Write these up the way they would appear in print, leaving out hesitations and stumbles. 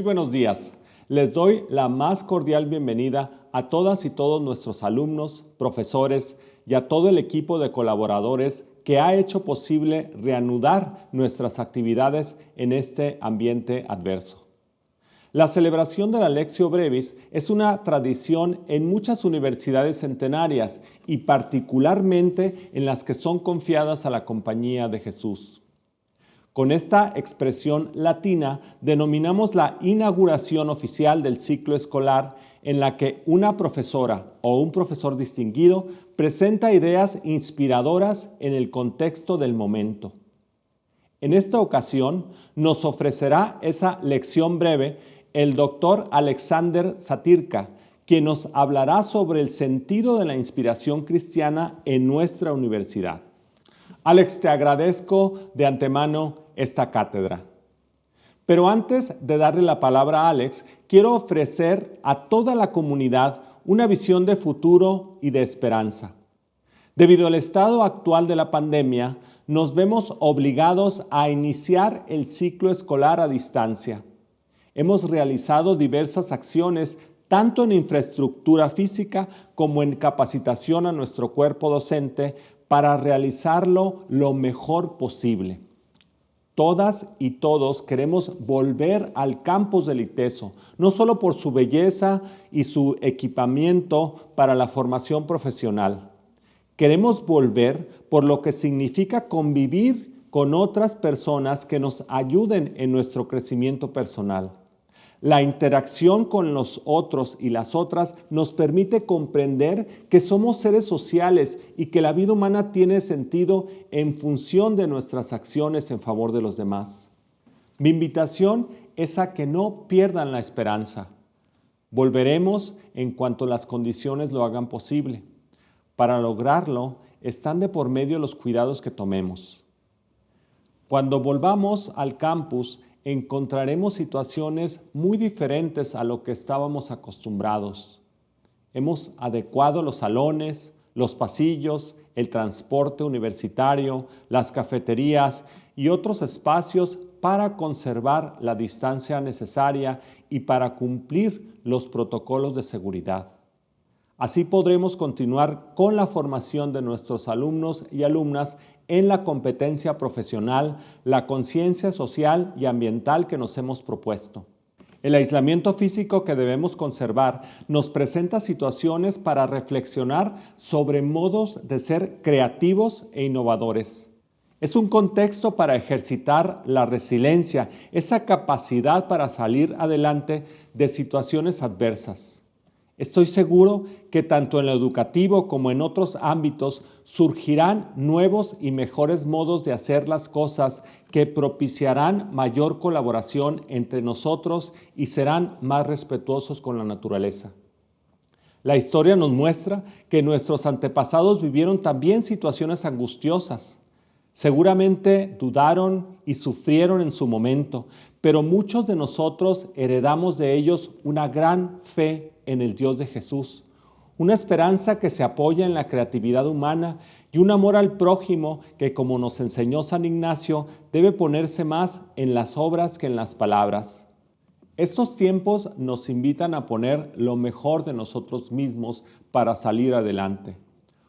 Muy buenos días. Les doy la más cordial bienvenida a todas y todos nuestros alumnos, profesores y a todo el equipo de colaboradores que ha hecho posible reanudar nuestras actividades en este ambiente adverso. La celebración de la Lectio Brevis es una tradición en muchas universidades centenarias y particularmente en las que son confiadas a la Compañía de Jesús. Con esta expresión latina denominamos la inauguración oficial del ciclo escolar en la que una profesora o un profesor distinguido presenta ideas inspiradoras en el contexto del momento. En esta ocasión nos ofrecerá esa lección breve el doctor Alexander Satyrka, quien nos hablará sobre el sentido de la inspiración cristiana en nuestra universidad. Alex, te agradezco de antemano esta cátedra. Pero antes de darle la palabra a Alex, quiero ofrecer a toda la comunidad una visión de futuro y de esperanza. Debido al estado actual de la pandemia, nos vemos obligados a iniciar el ciclo escolar a distancia. Hemos realizado diversas acciones tanto en infraestructura física como en capacitación a nuestro cuerpo docente para realizarlo lo mejor posible. Todas y todos queremos volver al campus del ITESO, no solo por su belleza y su equipamiento para la formación profesional. Queremos volver por lo que significa convivir con otras personas que nos ayuden en nuestro crecimiento personal. La interacción con los otros y las otras nos permite comprender que somos seres sociales y que la vida humana tiene sentido en función de nuestras acciones en favor de los demás. Mi invitación es a que no pierdan la esperanza. Volveremos en cuanto las condiciones lo hagan posible. Para lograrlo, están de por medio los cuidados que tomemos. Cuando volvamos al campus, encontraremos situaciones muy diferentes a lo que estábamos acostumbrados. Hemos adecuado los salones, los pasillos, el transporte universitario, las cafeterías y otros espacios para conservar la distancia necesaria y para cumplir los protocolos de seguridad. Así podremos continuar con la formación de nuestros alumnos y alumnas en la competencia profesional, la conciencia social y ambiental que nos hemos propuesto. El aislamiento físico que debemos conservar nos presenta situaciones para reflexionar sobre modos de ser creativos e innovadores. Es un contexto para ejercitar la resiliencia, esa capacidad para salir adelante de situaciones adversas. Estoy seguro que tanto en lo educativo como en otros ámbitos surgirán nuevos y mejores modos de hacer las cosas que propiciarán mayor colaboración entre nosotros y serán más respetuosos con la naturaleza. La historia nos muestra que nuestros antepasados vivieron también situaciones angustiosas. Seguramente dudaron y sufrieron en su momento, pero muchos de nosotros heredamos de ellos una gran fe en el Dios de Jesús, una esperanza que se apoya en la creatividad humana y un amor al prójimo que, como nos enseñó San Ignacio, debe ponerse más en las obras que en las palabras. Estos tiempos nos invitan a poner lo mejor de nosotros mismos para salir adelante.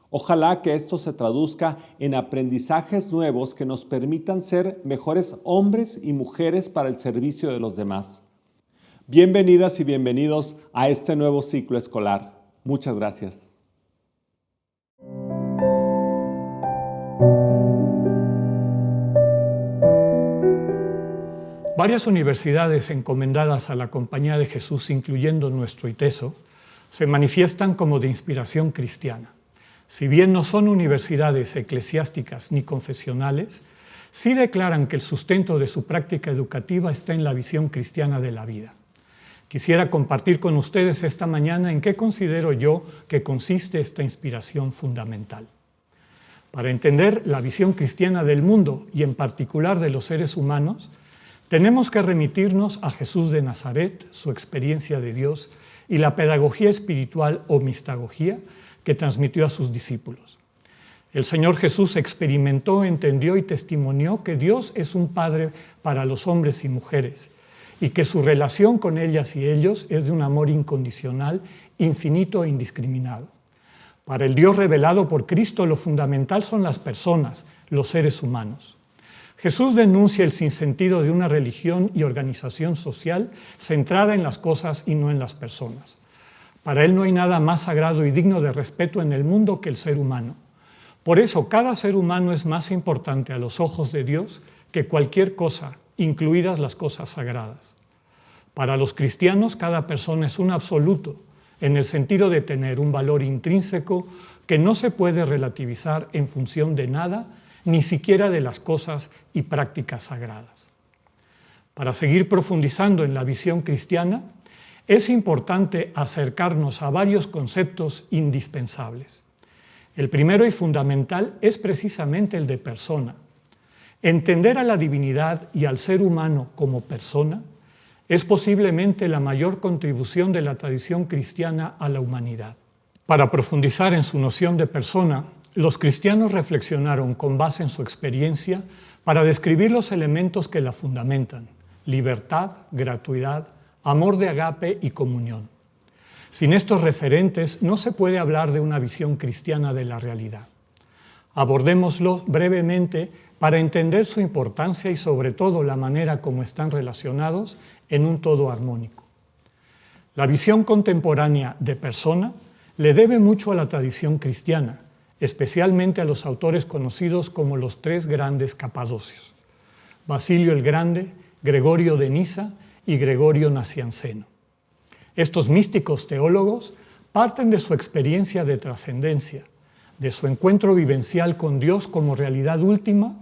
Ojalá que esto se traduzca en aprendizajes nuevos que nos permitan ser mejores hombres y mujeres para el servicio de los demás. Bienvenidas y bienvenidos a este nuevo ciclo escolar. Muchas gracias. Varias universidades encomendadas a la Compañía de Jesús, incluyendo nuestro ITESO, se manifiestan como de inspiración cristiana. Si bien no son universidades eclesiásticas ni confesionales, sí declaran que el sustento de su práctica educativa está en la visión cristiana de la vida. Quisiera compartir con ustedes esta mañana en qué considero yo que consiste esta inspiración fundamental. Para entender la visión cristiana del mundo y en particular de los seres humanos, tenemos que remitirnos a Jesús de Nazaret, su experiencia de Dios y la pedagogía espiritual o mistagogía que transmitió a sus discípulos. El Señor Jesús experimentó, entendió y testimonió que Dios es un Padre para los hombres y mujeres y que su relación con ellas y ellos es de un amor incondicional, infinito e indiscriminado. Para el Dios revelado por Cristo, lo fundamental son las personas, los seres humanos. Jesús denuncia el sinsentido de una religión y organización social centrada en las cosas y no en las personas. Para él no hay nada más sagrado y digno de respeto en el mundo que el ser humano. Por eso, cada ser humano es más importante a los ojos de Dios que cualquier cosa, incluidas las cosas sagradas. Para los cristianos, cada persona es un absoluto, en el sentido de tener un valor intrínseco que no se puede relativizar en función de nada, ni siquiera de las cosas y prácticas sagradas. Para seguir profundizando en la visión cristiana, es importante acercarnos a varios conceptos indispensables. El primero y fundamental es precisamente el de persona. Entender a la divinidad y al ser humano como persona es posiblemente la mayor contribución de la tradición cristiana a la humanidad. Para profundizar en su noción de persona, los cristianos reflexionaron con base en su experiencia para describir los elementos que la fundamentan: libertad, gratuidad, amor de agape y comunión. Sin estos referentes no se puede hablar de una visión cristiana de la realidad. Abordémoslos brevemente para entender su importancia y sobre todo la manera como están relacionados en un todo armónico. La visión contemporánea de persona le debe mucho a la tradición cristiana, especialmente a los autores conocidos como los tres grandes capadocios: Basilio el Grande, Gregorio de Nisa y Gregorio Nacianceno. Estos místicos teólogos parten de su experiencia de trascendencia, de su encuentro vivencial con Dios como realidad última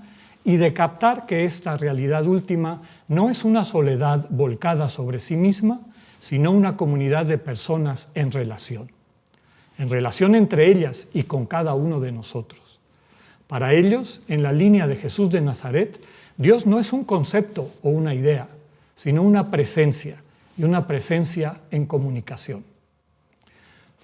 y de captar que esta realidad última no es una soledad volcada sobre sí misma, sino una comunidad de personas en relación entre ellas y con cada uno de nosotros. Para ellos, en la línea de Jesús de Nazaret, Dios no es un concepto o una idea, sino una presencia, y una presencia en comunicación.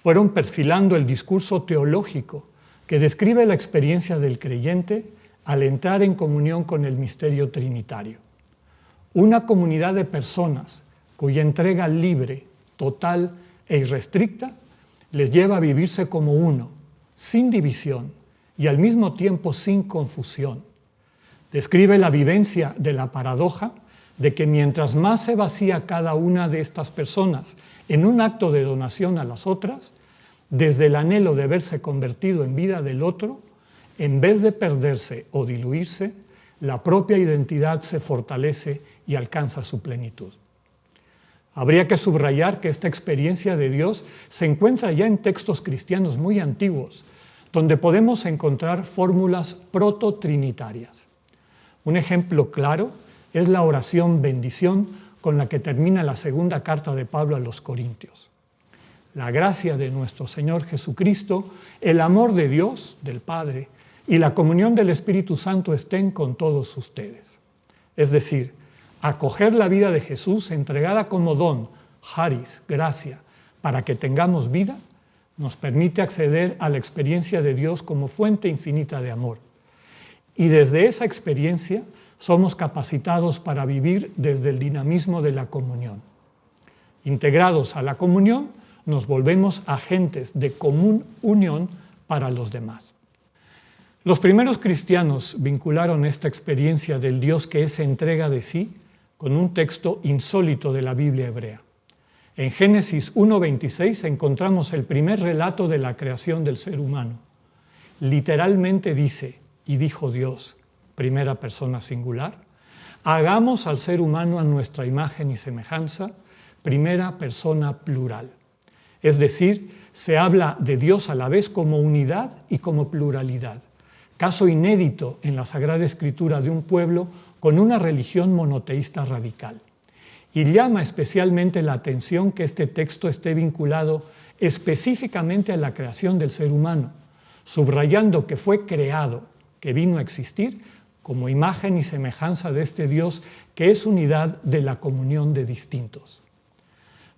Fueron perfilando el discurso teológico que describe la experiencia del creyente al entrar en comunión con el misterio trinitario. Una comunidad de personas cuya entrega libre, total e irrestricta les lleva a vivirse como uno, sin división y al mismo tiempo sin confusión. Describe la vivencia de la paradoja de que mientras más se vacía cada una de estas personas en un acto de donación a las otras, desde el anhelo de verse convertido en vida del otro, en vez de perderse o diluirse, la propia identidad se fortalece y alcanza su plenitud. Habría que subrayar que esta experiencia de Dios se encuentra ya en textos cristianos muy antiguos, donde podemos encontrar fórmulas prototrinitarias. Un ejemplo claro es la oración bendición con la que termina la segunda carta de Pablo a los Corintios. La gracia de nuestro Señor Jesucristo, el amor de Dios, del Padre, y la comunión del Espíritu Santo estén con todos ustedes. Es decir, acoger la vida de Jesús entregada como don, charis, gracia, para que tengamos vida, nos permite acceder a la experiencia de Dios como fuente infinita de amor. Y desde esa experiencia somos capacitados para vivir desde el dinamismo de la comunión. Integrados a la comunión, nos volvemos agentes de común unión para los demás. Los primeros cristianos vincularon esta experiencia del Dios que es entrega de sí con un texto insólito de la Biblia hebrea. En Génesis 1:26 encontramos el primer relato de la creación del ser humano. Literalmente dice, y dijo Dios, primera persona singular, hagamos al ser humano a nuestra imagen y semejanza, primera persona plural. Es decir, se habla de Dios a la vez como unidad y como pluralidad, caso inédito en la Sagrada Escritura de un pueblo con una religión monoteísta radical. Y llama especialmente la atención que este texto esté vinculado específicamente a la creación del ser humano, subrayando que fue creado, que vino a existir, como imagen y semejanza de este Dios que es unidad de la comunión de distintos.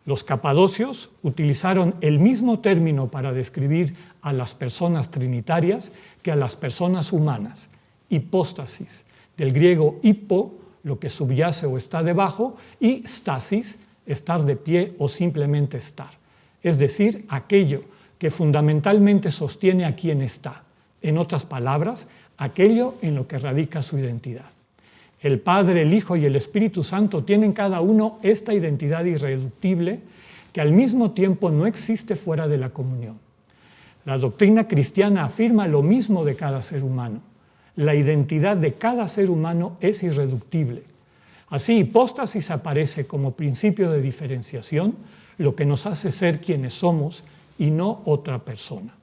Los capadocios utilizaron el mismo término para describir a las personas trinitarias que a las personas humanas, hipóstasis, del griego hipo, lo que subyace o está debajo, y stasis, estar de pie o simplemente estar. Es decir, aquello que fundamentalmente sostiene a quien está. En otras palabras, aquello en lo que radica su identidad. El Padre, el Hijo y el Espíritu Santo tienen cada uno esta identidad irreductible que al mismo tiempo no existe fuera de la comunión. La doctrina cristiana afirma lo mismo de cada ser humano. La identidad de cada ser humano es irreductible. Así, hipóstasis aparece como principio de diferenciación, lo que nos hace ser quienes somos y no otra persona.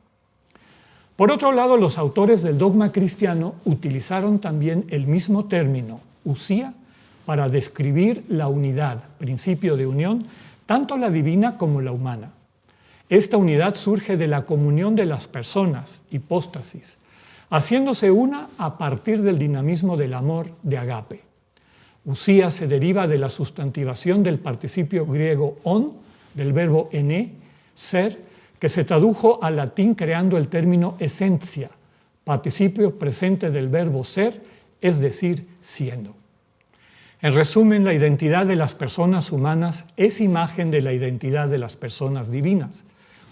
Por otro lado, los autores del dogma cristiano utilizaron también el mismo término, usía, para describir la unidad, principio de unión, tanto la divina como la humana. Esta unidad surge de la comunión de las personas, hipóstasis, haciéndose una a partir del dinamismo del amor de agape. Usía se deriva de la sustantivación del participio griego on, del verbo ene, ser, que se tradujo al latín creando el término esencia, participio presente del verbo ser, es decir, siendo. En resumen, la identidad de las personas humanas es imagen de la identidad de las personas divinas,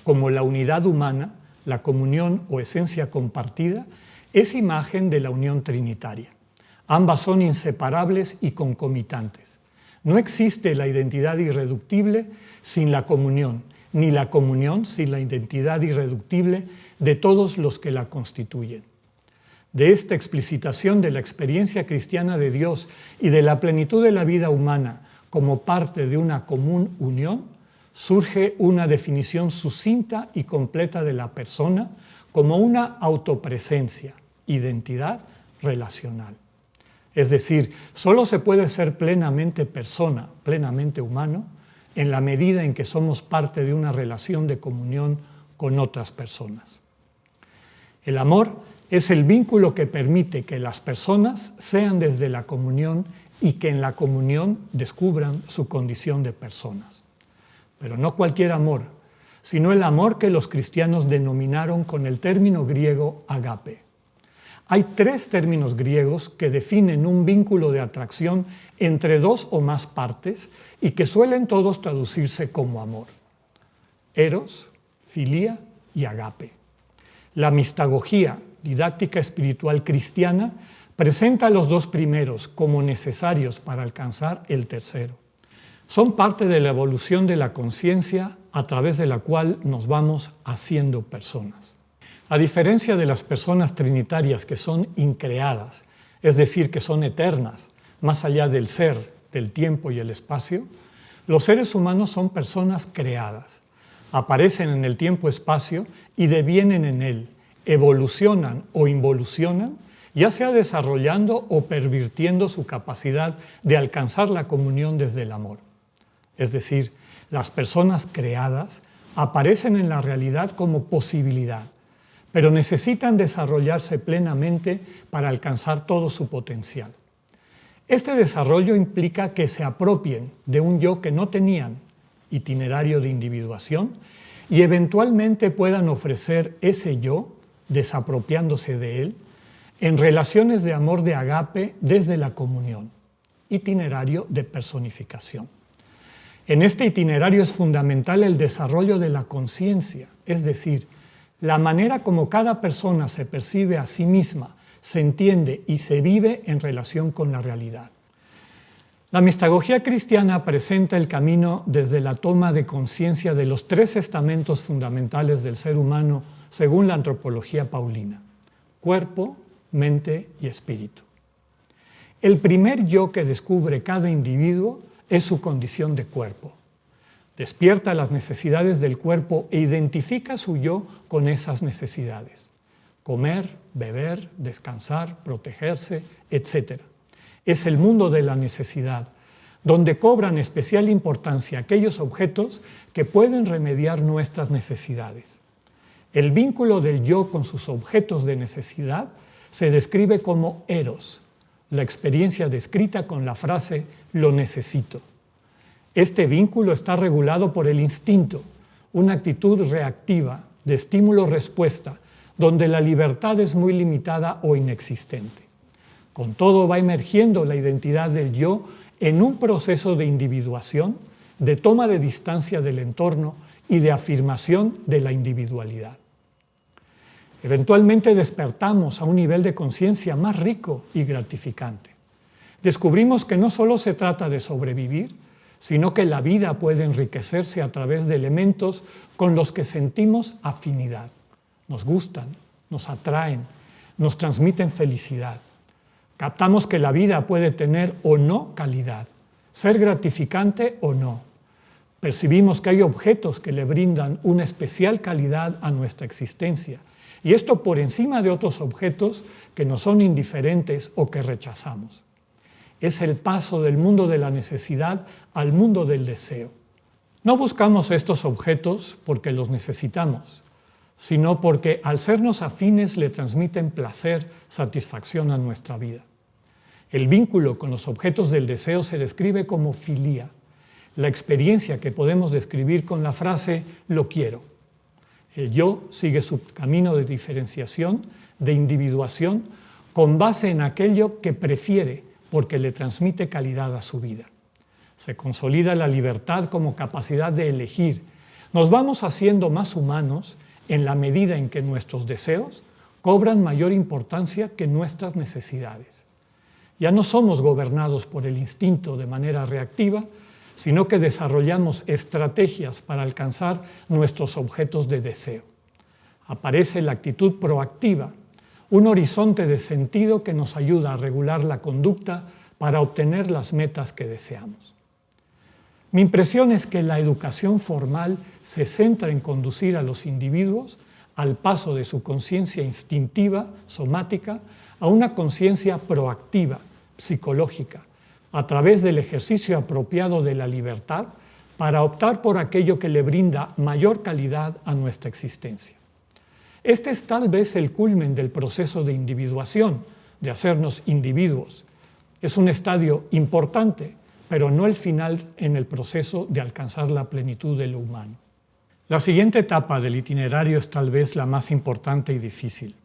como la unidad humana, la comunión o esencia compartida, es imagen de la unión trinitaria. Ambas son inseparables y concomitantes. No existe la identidad irreductible sin la comunión, ni la comunión sin la identidad irreductible de todos los que la constituyen. De esta explicitación de la experiencia cristiana de Dios y de la plenitud de la vida humana como parte de una común unión, surge una definición sucinta y completa de la persona como una autopresencia, identidad relacional. Es decir, solo se puede ser plenamente persona, plenamente humano, en la medida en que somos parte de una relación de comunión con otras personas. El amor es el vínculo que permite que las personas sean desde la comunión y que en la comunión descubran su condición de personas. Pero no cualquier amor, sino el amor que los cristianos denominaron con el término griego agape. Hay 3 términos griegos que definen un vínculo de atracción entre 2 o más partes y que suelen todos traducirse como amor: eros, filía y agape. La mistagogía, didáctica espiritual cristiana, presenta a los 2 primeros como necesarios para alcanzar el tercero. Son parte de la evolución de la conciencia a través de la cual nos vamos haciendo personas. A diferencia de las personas trinitarias que son increadas, es decir, que son eternas, más allá del ser, del tiempo y el espacio, los seres humanos son personas creadas. Aparecen en el tiempo-espacio y devienen en él, evolucionan o involucionan, ya sea desarrollando o pervirtiendo su capacidad de alcanzar la comunión desde el amor. Es decir, las personas creadas aparecen en la realidad como posibilidad, pero necesitan desarrollarse plenamente para alcanzar todo su potencial. Este desarrollo implica que se apropien de un yo que no tenían, itinerario de individuación, y eventualmente puedan ofrecer ese yo, desapropiándose de él, en relaciones de amor de agape desde la comunión, itinerario de personificación. En este itinerario es fundamental el desarrollo de la conciencia, es decir, la manera como cada persona se percibe a sí misma, se entiende y se vive en relación con la realidad. La mistagogía cristiana presenta el camino desde la toma de conciencia de los 3 estamentos fundamentales del ser humano según la antropología paulina: cuerpo, mente y espíritu. El primer yo que descubre cada individuo es su condición de cuerpo. Despierta las necesidades del cuerpo e identifica su yo con esas necesidades: comer, beber, descansar, protegerse, etc. Es el mundo de la necesidad, donde cobran especial importancia aquellos objetos que pueden remediar nuestras necesidades. El vínculo del yo con sus objetos de necesidad se describe como eros, la experiencia descrita con la frase «lo necesito». Este vínculo está regulado por el instinto, una actitud reactiva, de estímulo-respuesta, donde la libertad es muy limitada o inexistente. Con todo va emergiendo la identidad del yo en un proceso de individuación, de toma de distancia del entorno y de afirmación de la individualidad. Eventualmente despertamos a un nivel de conciencia más rico y gratificante. Descubrimos que no solo se trata de sobrevivir, sino que la vida puede enriquecerse a través de elementos con los que sentimos afinidad. Nos gustan, nos atraen, nos transmiten felicidad. Captamos que la vida puede tener o no calidad, ser gratificante o no. Percibimos que hay objetos que le brindan una especial calidad a nuestra existencia, y esto por encima de otros objetos que nos son indiferentes o que rechazamos. Es el paso del mundo de la necesidad al mundo del deseo. No buscamos estos objetos porque los necesitamos, sino porque al sernos afines le transmiten placer, satisfacción a nuestra vida. El vínculo con los objetos del deseo se describe como filía, la experiencia que podemos describir con la frase «lo quiero». El yo sigue su camino de diferenciación, de individuación, con base en aquello que prefiere porque le transmite calidad a su vida. Se consolida la libertad como capacidad de elegir. Nos vamos haciendo más humanos en la medida en que nuestros deseos cobran mayor importancia que nuestras necesidades. Ya no somos gobernados por el instinto de manera reactiva, sino que desarrollamos estrategias para alcanzar nuestros objetos de deseo. Aparece la actitud proactiva, un horizonte de sentido que nos ayuda a regular la conducta para obtener las metas que deseamos. Mi impresión es que la educación formal se centra en conducir a los individuos al paso de su conciencia instintiva, somática, a una conciencia proactiva, psicológica, a través del ejercicio apropiado de la libertad para optar por aquello que le brinda mayor calidad a nuestra existencia. Este es tal vez el culmen del proceso de individuación, de hacernos individuos. Es un estadio importante, pero no el final en el proceso de alcanzar la plenitud de lo humano. La siguiente etapa del itinerario es tal vez la más importante y difícil.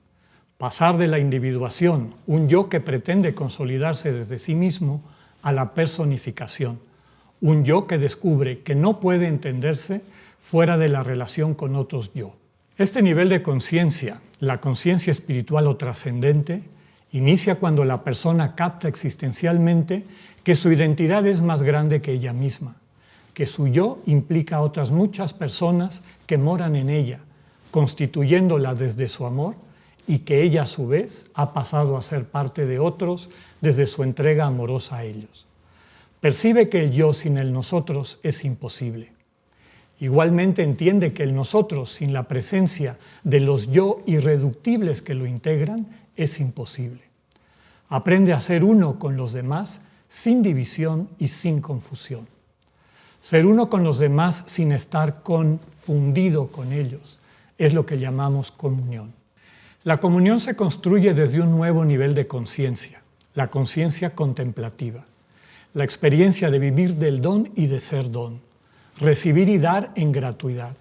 Pasar de la individuación, un yo que pretende consolidarse desde sí mismo, a la personificación, un yo que descubre que no puede entenderse fuera de la relación con otros yo. Este nivel de conciencia, la conciencia espiritual o trascendente, inicia cuando la persona capta existencialmente que su identidad es más grande que ella misma, que su yo implica a otras muchas personas que moran en ella, constituyéndola desde su amor, y que ella a su vez ha pasado a ser parte de otros desde su entrega amorosa a ellos. Percibe que el yo sin el nosotros es imposible. Igualmente entiende que el nosotros sin la presencia de los yo irreductibles que lo integran es imposible. Aprende a ser uno con los demás sin división y sin confusión. Ser uno con los demás sin estar confundido con ellos es lo que llamamos comunión. La comunión se construye desde un nuevo nivel de conciencia, la conciencia contemplativa, la experiencia de vivir del don y de ser don, recibir y dar en gratuidad.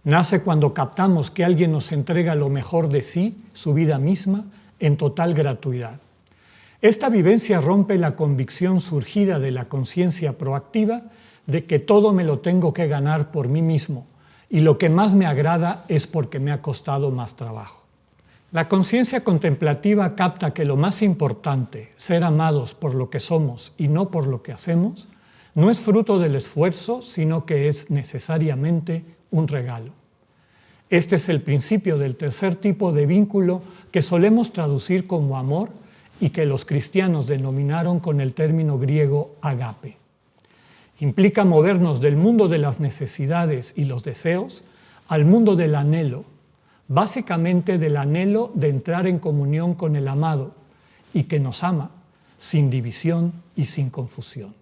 Nace cuando captamos que alguien nos entrega lo mejor de sí, su vida misma, en total gratuidad. Esta vivencia rompe la convicción surgida de la conciencia proactiva de que todo me lo tengo que ganar por mí mismo y lo que más me agrada es porque me ha costado más trabajo. La conciencia contemplativa capta que lo más importante, ser amados por lo que somos y no por lo que hacemos, no es fruto del esfuerzo, sino que es necesariamente un regalo. Este es el principio del tercer tipo de vínculo que solemos traducir como amor y que los cristianos denominaron con el término griego agape. Implica movernos del mundo de las necesidades y los deseos al mundo del anhelo, básicamente del anhelo de entrar en comunión con el amado y que nos ama, sin división y sin confusión.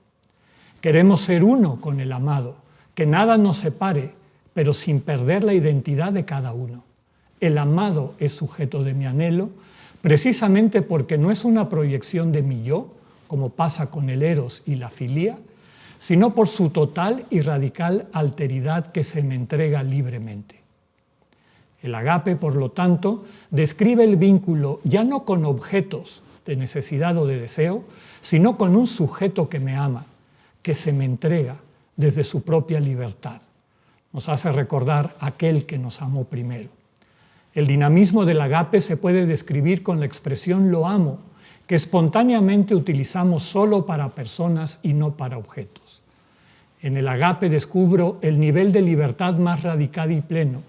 Queremos ser uno con el amado, que nada nos separe, pero sin perder la identidad de cada uno. El amado es sujeto de mi anhelo, precisamente porque no es una proyección de mi yo, como pasa con el eros y la filía, sino por su total y radical alteridad que se me entrega libremente. El agape, por lo tanto, describe el vínculo ya no con objetos, de necesidad o de deseo, sino con un sujeto que me ama, que se me entrega desde su propia libertad. Nos hace recordar aquel que nos amó primero. El dinamismo del agape se puede describir con la expresión lo amo, que espontáneamente utilizamos solo para personas y no para objetos. En el agape descubro el nivel de libertad más radical y pleno,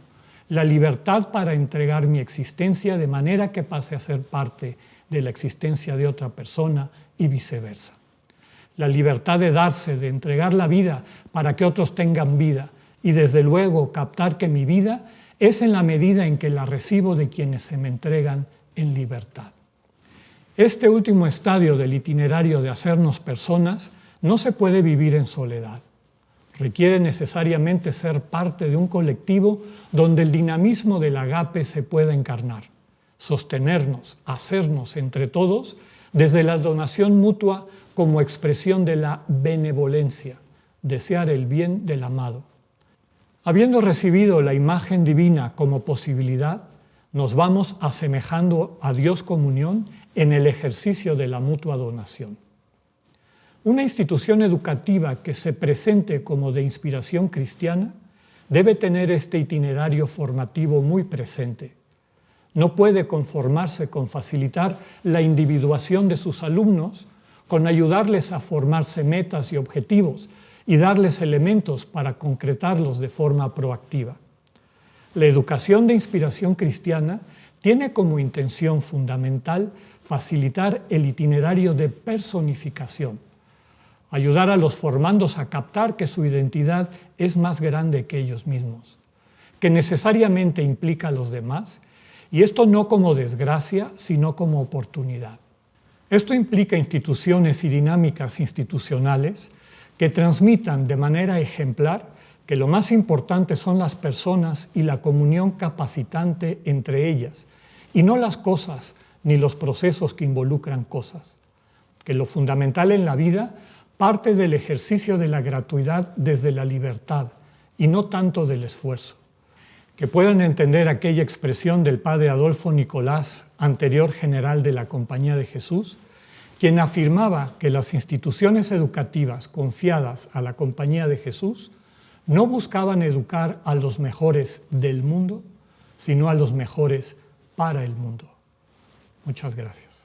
la libertad para entregar mi existencia de manera que pase a ser parte de la existencia de otra persona y viceversa. La libertad de darse, de entregar la vida para que otros tengan vida y desde luego captar que mi vida es en la medida en que la recibo de quienes se me entregan en libertad. Este último estadio del itinerario de hacernos personas no se puede vivir en soledad. Requiere necesariamente ser parte de un colectivo donde el dinamismo del agape se pueda encarnar, sostenernos, hacernos entre todos desde la donación mutua como expresión de la benevolencia, desear el bien del amado. Habiendo recibido la imagen divina como posibilidad, nos vamos asemejando a Dios comunión en el ejercicio de la mutua donación. Una institución educativa que se presente como de inspiración cristiana debe tener este itinerario formativo muy presente. No puede conformarse con facilitar la individuación de sus alumnos, con ayudarles a formarse metas y objetivos y darles elementos para concretarlos de forma proactiva. La educación de inspiración cristiana tiene como intención fundamental facilitar el itinerario de personificación, ayudar a los formandos a captar que su identidad es más grande que ellos mismos, que necesariamente implica a los demás, y esto no como desgracia, sino como oportunidad. Esto implica instituciones y dinámicas institucionales que transmitan de manera ejemplar que lo más importante son las personas y la comunión capacitante entre ellas, y no las cosas ni los procesos que involucran cosas. Que lo fundamental en la vida parte del ejercicio de la gratuidad desde la libertad y no tanto del esfuerzo. Que puedan entender aquella expresión del padre Adolfo Nicolás, anterior general de la Compañía de Jesús, quien afirmaba que las instituciones educativas confiadas a la Compañía de Jesús no buscaban educar a los mejores del mundo, sino a los mejores para el mundo. Muchas gracias.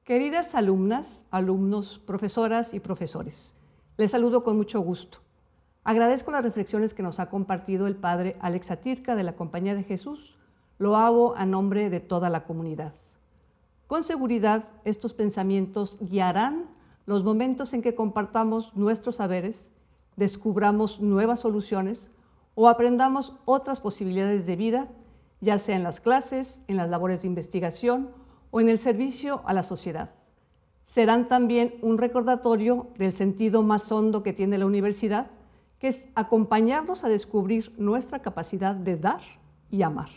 Queridas alumnas, alumnos, profesoras y profesores, les saludo con mucho gusto. Agradezco las reflexiones que nos ha compartido el padre Alex Satirka de la Compañía de Jesús. Lo hago a nombre de toda la comunidad. Con seguridad, estos pensamientos guiarán los momentos en que compartamos nuestros saberes, descubramos nuevas soluciones o aprendamos otras posibilidades de vida, ya sea en las clases, en las labores de investigación o en el servicio a la sociedad. Serán también un recordatorio del sentido más hondo que tiene la universidad, que es acompañarnos a descubrir nuestra capacidad de dar y amar.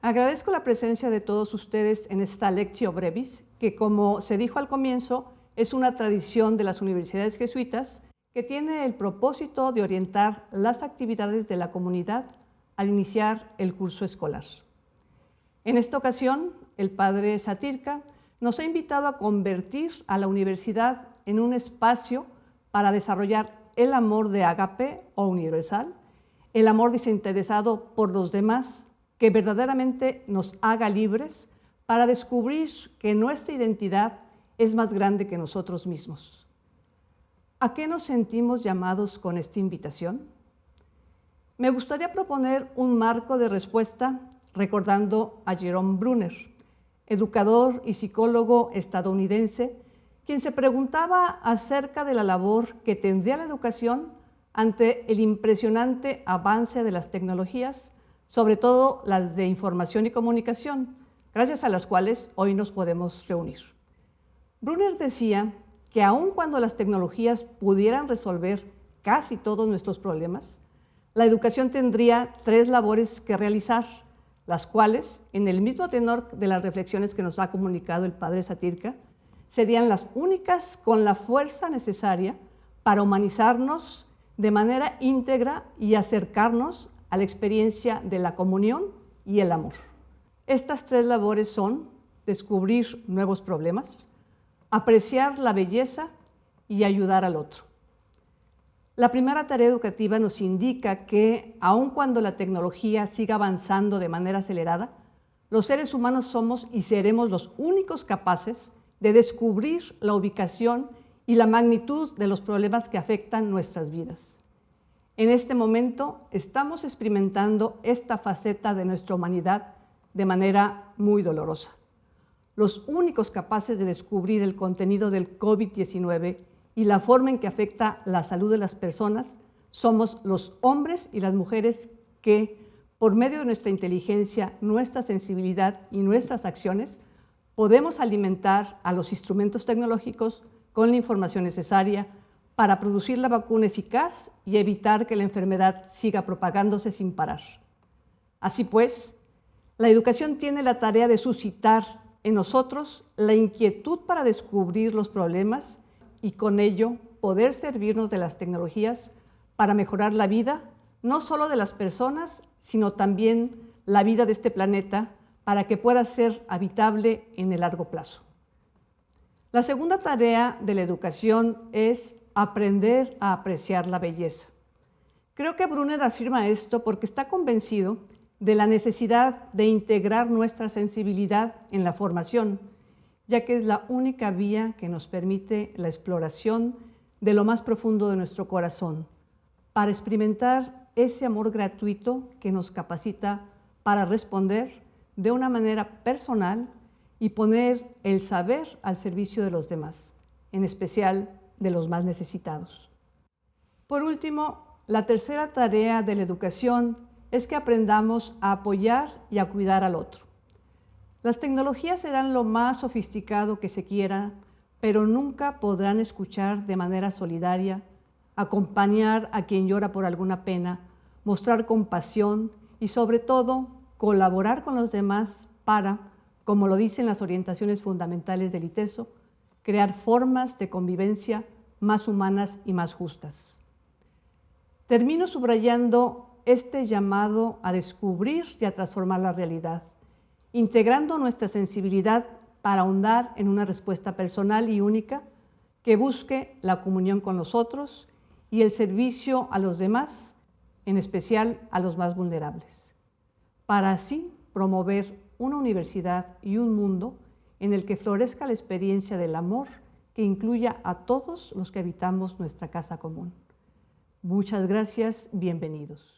Agradezco la presencia de todos ustedes en esta Lectio Brevis, que como se dijo al comienzo, es una tradición de las universidades jesuitas que tiene el propósito de orientar las actividades de la comunidad al iniciar el curso escolar. En esta ocasión, el padre Satirka nos ha invitado a convertir a la universidad en un espacio para desarrollar el amor de ágape o universal, el amor desinteresado por los demás, que verdaderamente nos haga libres para descubrir que nuestra identidad es más grande que nosotros mismos. ¿A qué nos sentimos llamados con esta invitación? Me gustaría proponer un marco de respuesta recordando a Jerome Bruner, educador y psicólogo estadounidense, quien se preguntaba acerca de la labor que tendría la educación ante el impresionante avance de las tecnologías, sobre todo las de información y comunicación, gracias a las cuales hoy nos podemos reunir. Bruner decía que aun cuando las tecnologías pudieran resolver casi todos nuestros problemas, la educación tendría 3 labores que realizar, las cuales, en el mismo tenor de las reflexiones que nos ha comunicado el padre Satirka, serían las únicas con la fuerza necesaria para humanizarnos, de manera íntegra y acercarnos a la experiencia de la comunión y el amor. Estas tres labores son descubrir nuevos problemas, apreciar la belleza y ayudar al otro. La primera tarea educativa nos indica que, aun cuando la tecnología siga avanzando de manera acelerada, los seres humanos somos y seremos los únicos capaces de descubrir la ubicación y la magnitud de los problemas que afectan nuestras vidas. En este momento estamos experimentando esta faceta de nuestra humanidad de manera muy dolorosa. Los únicos capaces de descubrir el contenido del COVID-19 y la forma en que afecta la salud de las personas somos los hombres y las mujeres que, por medio de nuestra inteligencia, nuestra sensibilidad y nuestras acciones, podemos alimentar a los instrumentos tecnológicos con la información necesaria para producir la vacuna eficaz y evitar que la enfermedad siga propagándose sin parar. Así pues, la educación tiene la tarea de suscitar en nosotros la inquietud para descubrir los problemas y con ello poder servirnos de las tecnologías para mejorar la vida, no solo de las personas, sino también la vida de este planeta para que pueda ser habitable en el largo plazo. La segunda tarea de la educación es aprender a apreciar la belleza. Creo que Brunner afirma esto porque está convencido de la necesidad de integrar nuestra sensibilidad en la formación, ya que es la única vía que nos permite la exploración de lo más profundo de nuestro corazón, para experimentar ese amor gratuito que nos capacita para responder de una manera personal y poner el saber al servicio de los demás, en especial de los más necesitados. Por último, la tercera tarea de la educación es que aprendamos a apoyar y a cuidar al otro. Las tecnologías serán lo más sofisticado que se quiera, pero nunca podrán escuchar de manera solidaria, acompañar a quien llora por alguna pena, mostrar compasión y, sobre todo, colaborar con los demás para, como lo dicen las orientaciones fundamentales del ITESO, crear formas de convivencia más humanas y más justas. Termino subrayando este llamado a descubrir y a transformar la realidad, integrando nuestra sensibilidad para ahondar en una respuesta personal y única que busque la comunión con los otros y el servicio a los demás, en especial a los más vulnerables, para así promover una universidad y un mundo en el que florezca la experiencia del amor que incluya a todos los que habitamos nuestra casa común. Muchas gracias, bienvenidos.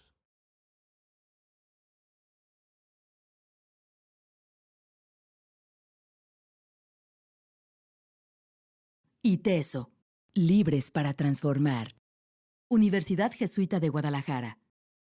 ITESO, libres para transformar. Universidad Jesuita de Guadalajara.